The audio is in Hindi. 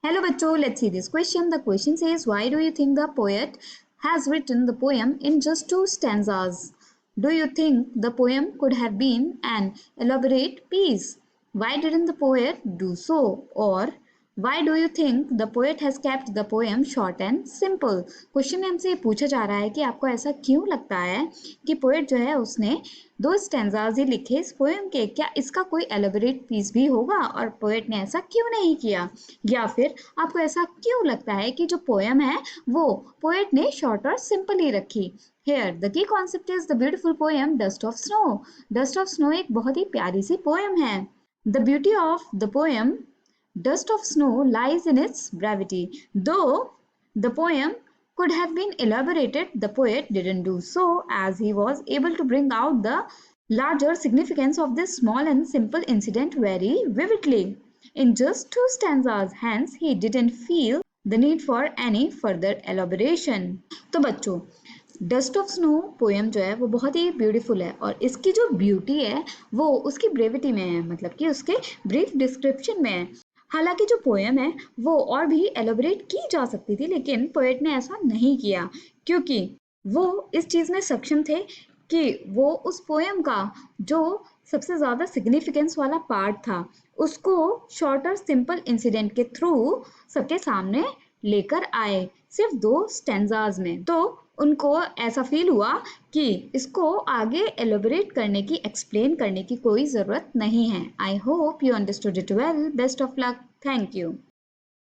Hello bachcho, let's see this question. The question says, why do you think the poet has written the poem in just two stanzas? Do you think the poem could have been an elaborate piece? Why didn't the poet do so? Or why do you think the poet has kept the poem short and simple? Question में हमसे ये पूछा जा रहा है कि आपको ऐसा क्यों लगता है कि पोएट जो है उसने दो स्टैंजाज ही लिखे इस पोएम के, क्या इसका कोई एलेबोरेट पीस भी होगा और पोएट ने ऐसा क्यों नहीं किया? या फिर आपको ऐसा क्यों लगता है कि जो पोएम है वो पोएट ने शॉर्ट और सिंपल ही रखी? Here, the key concept is the beautiful poem Dust of Snow. Dust of Snow एक बहुत ही प्यारी सी पोएम है. The beauty of the poem Dust of Snow lies in its brevity. Though the poem could have been elaborated, the poet didn't do so, as he was able to bring out the larger significance of this small and simple incident very vividly in just two stanzas. Hence, he didn't feel the need for any further elaboration. तो बच्चों, डस्ट ऑफ स्नो पोएम जो है वो बहुत ही ब्यूटीफुल है और इसकी जो ब्यूटी है वो उसकी ब्रेविटी में है, मतलब कि उसके ब्रीफ डिस्क्रिप्शन में है. हालांकि जो पोएम है वो और भी एलोबरेट की जा सकती थी, लेकिन पोएट ने ऐसा नहीं किया क्योंकि वो इस चीज़ में सक्षम थे कि वो उस पोएम का जो सबसे ज़्यादा सिग्निफिकेंस वाला पार्ट था उसको शॉर्ट और सिंपल इंसिडेंट के थ्रू सबके सामने लेकर आए, सिर्फ दो स्टेंजाज में. तो उनको ऐसा फील हुआ कि इसको आगे एलोबरेट करने की, एक्सप्लेन करने की कोई ज़रूरत नहीं है. I hope you understood it well. Best of luck. Thank you.